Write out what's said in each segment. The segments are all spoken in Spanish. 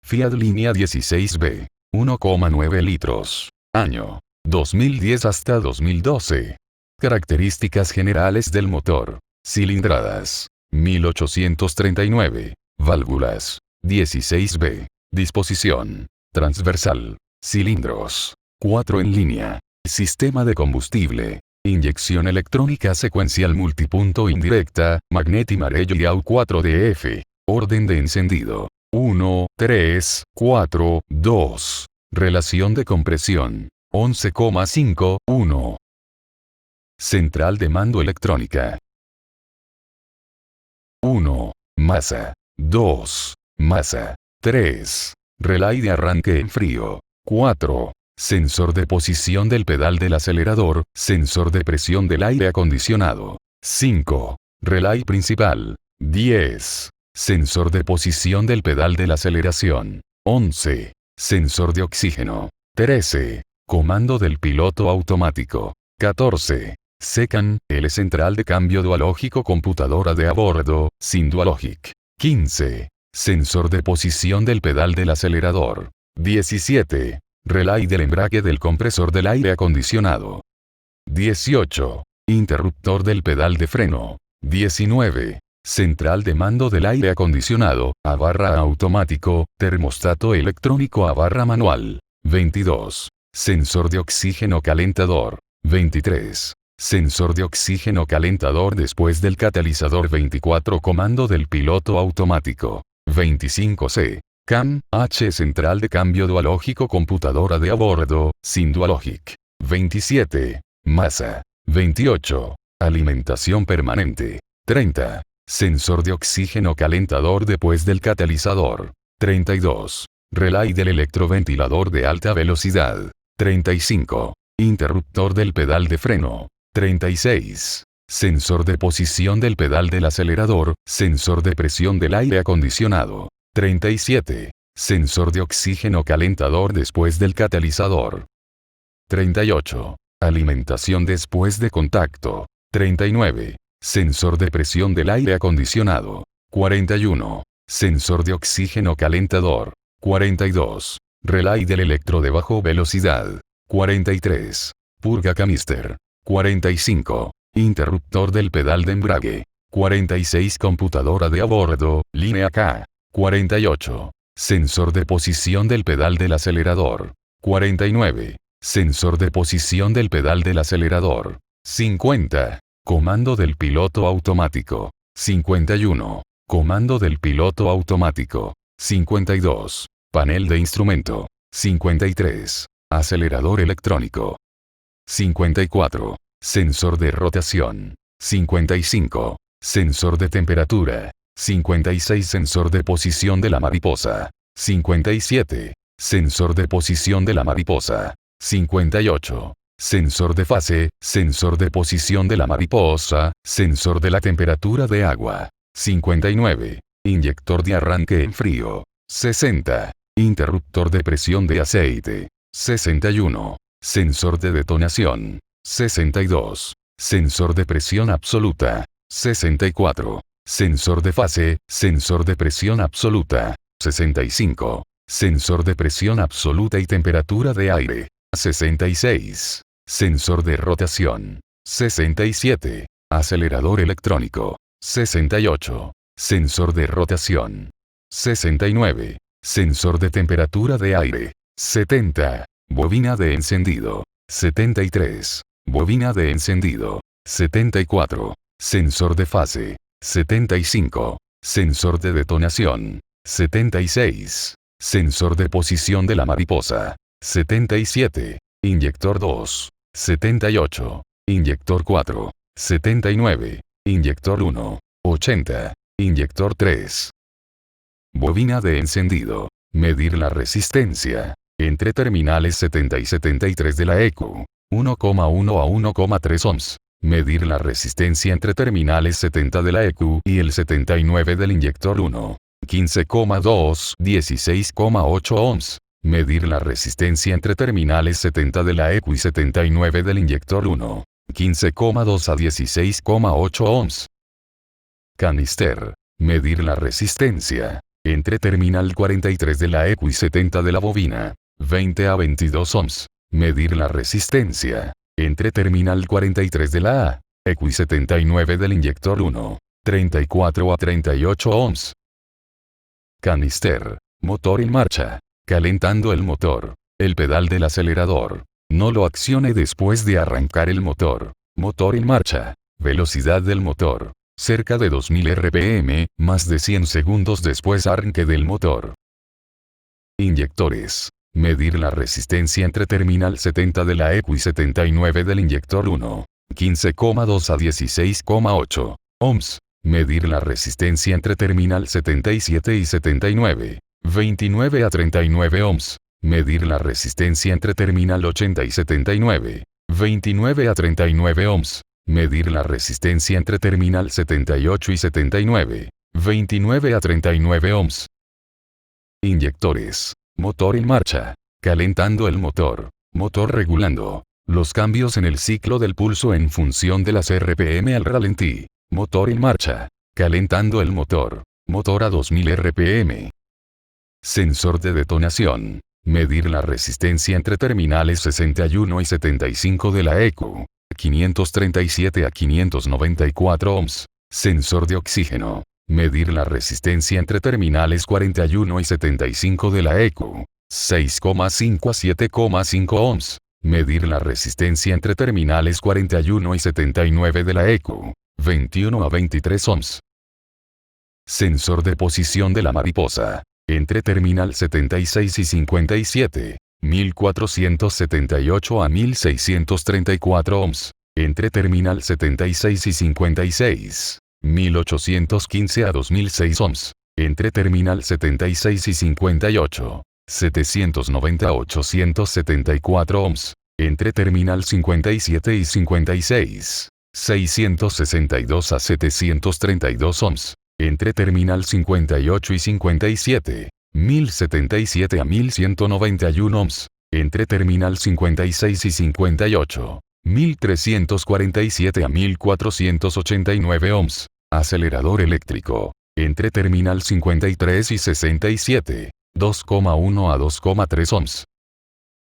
Fiat Línea 16B. 1,9 litros. Año 2010 hasta 2012. Características generales del motor. Cilindradas 1839. Válvulas 16B. Disposición transversal. Cilindros 4 en línea. Sistema de combustible. Inyección electrónica secuencial multipunto indirecta, Magneti Marello y AU4DF. Orden de encendido. 1, 3, 4, 2. Relación de compresión. 11,5, 1. Central de mando electrónica. 1. Masa. 2. Masa. 3. Relay de arranque en frío. 4. Sensor de posición del pedal del acelerador, sensor de presión del aire acondicionado. 5. Relay principal. 10. Sensor de posición del pedal de la aceleración. 11. Sensor de oxígeno. 13. Comando del piloto automático. 14. SECAN, L central de cambio dualógico computadora de a bordo, sin Dualogic. 15. Sensor de posición del pedal del acelerador. 17. Relay del embrague del compresor del aire acondicionado. 18. Interruptor del pedal de freno. 19. Central de mando del aire acondicionado, / automático, termostato electrónico / manual. 22. Sensor de oxígeno calentador. 23. Sensor de oxígeno calentador después del catalizador. 24. Comando del piloto automático. 25C. CAM, H central de cambio dualógico computadora de a bordo, sin Dualogic. 27. Masa. 28. Alimentación permanente. 30. Sensor de oxígeno calentador después del catalizador. 32. Relay del electroventilador de alta velocidad. 35. Interruptor del pedal de freno. 36. Sensor de posición del pedal del acelerador, sensor de presión del aire acondicionado. 37. Sensor de oxígeno calentador después del catalizador. 38. Alimentación después de contacto. 39. Sensor de presión del aire acondicionado. 41. Sensor de oxígeno calentador. 42. Relay del electro de bajo velocidad. 43. Purga canister. 45. Interruptor del pedal de embrague. 46. Computadora de a bordo, línea K. 48. Sensor de posición del pedal del acelerador. 49. Sensor de posición del pedal del acelerador. 50. Comando del piloto automático. 51. Comando del piloto automático. 52. Panel de instrumento. 53. Acelerador electrónico. 54. Sensor de rotación. 55. Sensor de temperatura. 56. Sensor de posición de la mariposa. 57. Sensor de posición de la mariposa. 58. Sensor de fase, sensor de posición de la mariposa, sensor de la temperatura de agua. 59. Inyector de arranque en frío. 60. Interruptor de presión de aceite. 61. Sensor de detonación. 62. Sensor de presión absoluta. 64. Sensor de fase, sensor de presión absoluta. 65. Sensor de presión absoluta y temperatura de aire. 66. Sensor de rotación. 67. Acelerador electrónico. 68. Sensor de rotación. 69. Sensor de temperatura de aire. 70. Bobina de encendido. 73. Bobina de encendido. 74. Sensor de fase. 75. Sensor de detonación. 76. Sensor de posición de la mariposa. 77. Inyector 2. 78. Inyector 4. 79. Inyector 1. 80. Inyector 3. Bobina de encendido. Medir la resistencia. Entre terminales 70 y 73 de la EQ. 1,1 a 1,3 ohms. Medir la resistencia entre terminales 70 de la EQ y el 79 del inyector 1. 15,2, 16,8 ohms. Medir la resistencia entre terminales 70 de la EQ y 79 del inyector 1. 15,2 a 16,8 ohms. Canister. Medir la resistencia. entre terminal 43 de la ECU y 70 de la bobina, 20 a 22 ohms. Medir la resistencia, entre terminal 43 de la A, ECU y 79 del inyector 1, 34 a 38 ohms. Canister, motor en marcha, calentando el motor, el pedal del acelerador. No lo accione después de arrancar el motor. Motor en marcha, velocidad del motor, cerca de 2000 RPM, más de 100 segundos después arranque del motor. Inyectores. Medir la resistencia entre terminal 70 de la ECU y 79 del inyector 1, 15,2 a 16,8 ohms. Medir la resistencia entre terminal 77 y 79, 29 a 39 ohms. Medir la resistencia entre terminal 80 y 79, 29 a 39 ohms. Medir la resistencia entre terminal 78 y 79, 29 a 39 ohms. Inyectores. Motor en marcha. Calentando el motor. Motor regulando los cambios en el ciclo del pulso en función de las RPM al ralentí. Motor en marcha. Calentando el motor. Motor a 2000 RPM. Sensor de detonación. Medir la resistencia entre terminales 61 y 75 de la ECU. 537 a 594 ohms. Sensor de oxígeno. Medir la resistencia entre terminales 41 y 75 de la ECU. 6,5 a 7,5 ohms. Medir la resistencia entre terminales 41 y 79 de la ECU. 21 a 23 ohms. Sensor de posición de la mariposa. Entre terminal 76 y 57. 1478 a 1634 ohms. Entre terminal 76 y 56. 1815 a 2006 ohms. Entre terminal 76 y 58. 790 a 874 ohms. Entre terminal 57 y 56. 662 a 732 ohms. Entre terminal 58 y 57. 1077 a 1191 ohms. Entre terminal 56 y 58. 1347 a 1489 ohms. Acelerador eléctrico. Entre terminal 53 y 67. 2,1 a 2,3 ohms.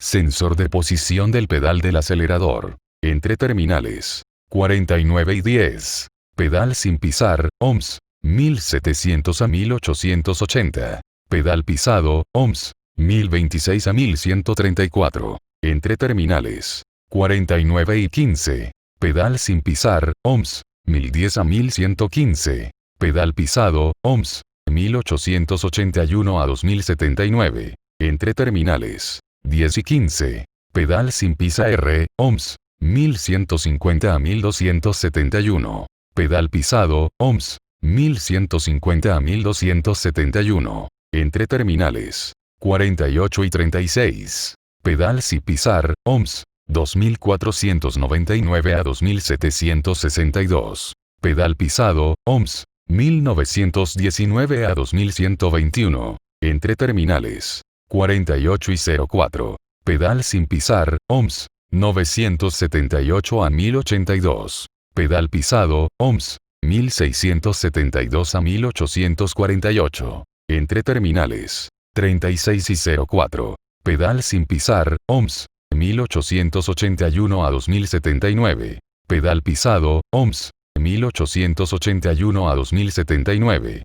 Sensor de posición del pedal del acelerador. Entre terminales 49 y 10. Pedal sin pisar, ohms. 1700 a 1880. Pedal pisado, ohms. 1026 a 1134. Entre terminales 49 y 15. Pedal sin pisar, ohms. 1010 a 1115. Pedal pisado, ohms. 1881 a 2079. Entre terminales 10 y 15. Pedal sin pisa R, ohms. 1150 a 1271. Pedal pisado, ohms. 1150 a 1271. Entre terminales 48 y 36. Pedal sin pisar, ohms. 2499 a 2762. Pedal pisado, ohms. 1919 a 2121. Entre terminales 48 y 04. Pedal sin pisar, ohms. 978 a 1082. Pedal pisado, ohms. 1672 a 1848. Entre terminales 36 y 04. Pedal sin pisar, ohms. 1881 a 2079. Pedal pisado, ohms. 1881 a 2079.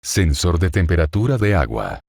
Sensor de temperatura de agua.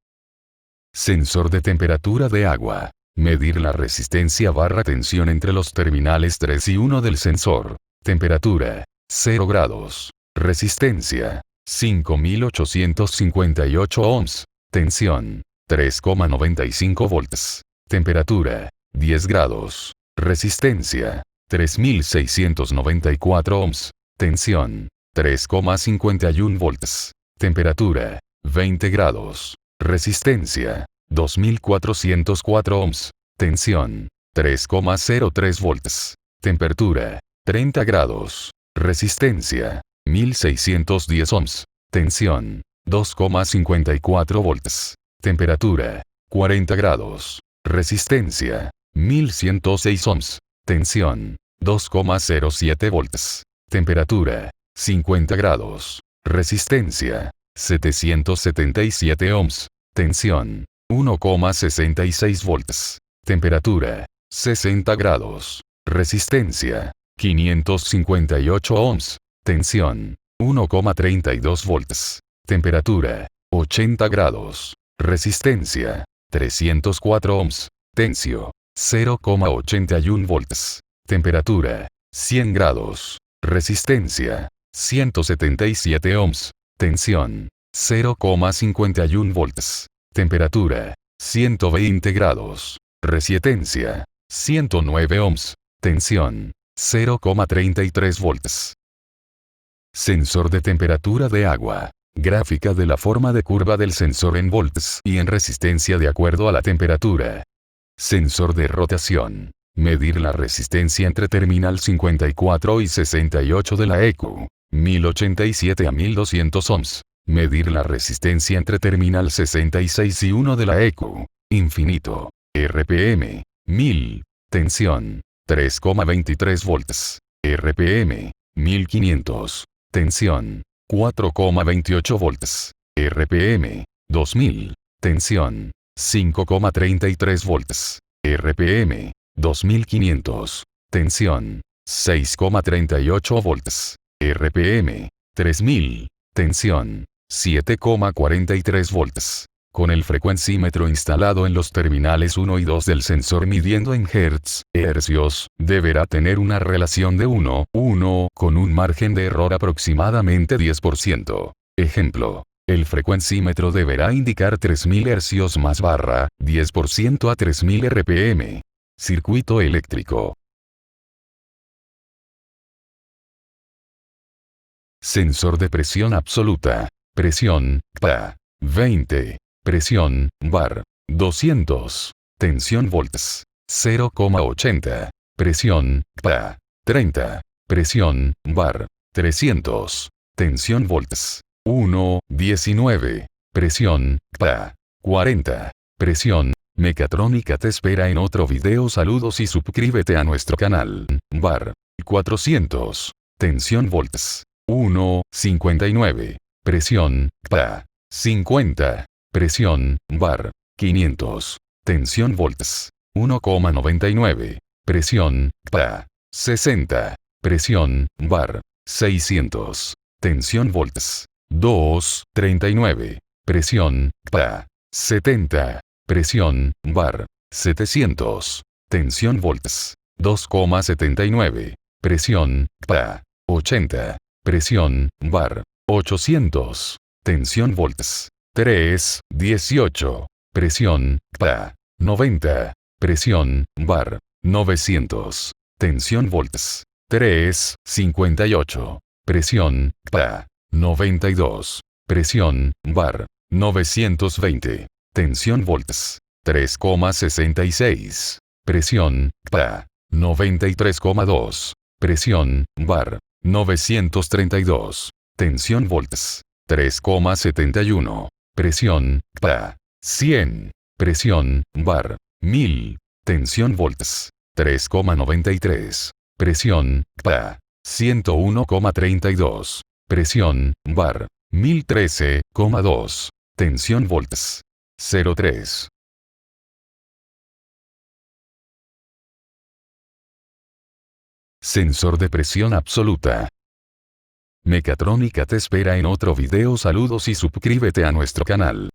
Sensor de temperatura de agua. Medir la resistencia barra tensión entre los terminales 3 y 1 del sensor. Temperatura 0 grados. Resistencia 5858 ohms. Tensión 3,95 volts. Temperatura 10 grados. Resistencia 3694 ohms. Tensión 3,51 volts. Temperatura 20 grados. Resistencia 2404 ohms. Tensión 3,03 volts. Temperatura 30 grados. Resistencia 1610 ohms. Tensión 2,54 volts. Temperatura 40 grados. Resistencia 1106 ohms. Tensión 2,07 volts. Temperatura 50 grados. Resistencia 777 ohms. Tensión. 1,66 volts. Temperatura. 60 grados. Resistencia. 558 ohms. Tensión. 1,32 volts. Temperatura. 80 grados. Resistencia. 304 ohms. Tensio. 0,81 volts. Temperatura. 100 grados. Resistencia. 177 ohms. Tensión. 0,51 volts. Temperatura. 120 grados. Resistencia. 109 ohms. Tensión. 0,33 volts. Sensor de temperatura de agua. Gráfica de la forma de curva del sensor en volts y en resistencia de acuerdo a la temperatura. Sensor de rotación. Medir la resistencia entre terminal 54 y 68 de la EQ. 1087 a 1200 ohms. Medir la resistencia entre terminal 66 y 1 de la EQ. Infinito. RPM. 1000. Tensión. 3,23 volts. RPM. 1500. Tensión. 4,28 volts. RPM. 2000. Tensión. 5,33 volts. RPM. 2500. Tensión. 6,38 volts. RPM. 3000. Tensión. 7,43 volts. Con el frecuencímetro instalado en los terminales 1 y 2 del sensor midiendo en hercios, deberá tener una relación de 1:1 con un margen de error aproximadamente 10%. Ejemplo. El frecuencímetro deberá indicar 3000 hercios más barra, 10% a 3000 RPM. Circuito eléctrico. Sensor de presión absoluta. Presión, PA. 20. Presión, bar. 200. Tensión volts. 0,80. Presión, PA. 30. Presión, bar. 300. Tensión volts. 1,19. Presión, PA. 40. Presión. Mecatrónica te espera en otro video. Saludos y suscríbete a nuestro canal. Bar. 400. Tensión volts. 1,59. Presión, PA. 50. Presión, bar. 500. Tensión volts. 1,99. Presión, PA. 60. Presión, bar. 600. Tensión volts. 2,39. Presión, PA. 70. Presión, bar. 700. Tensión volts. 2,79. Presión, PA. 80. Presión, bar. 800. Tensión volts. 3,18. Presión, PA. 90. Presión, bar. 900. Tensión volts. 3,58. Presión, PA. 92. Presión, bar. 920. Tensión volts. 3,66. Presión, PA. 93,2. Presión, bar. 932. Tensión volts. 3,71. Presión, PA. 100. Presión, bar. 1000. Tensión volts. 3,93. Presión, PA. 101,32. Presión, bar. 1013,2. Tensión volts. 0,3. Sensor de presión absoluta. Mecatrónica te espera en otro video. Saludos y suscríbete a nuestro canal.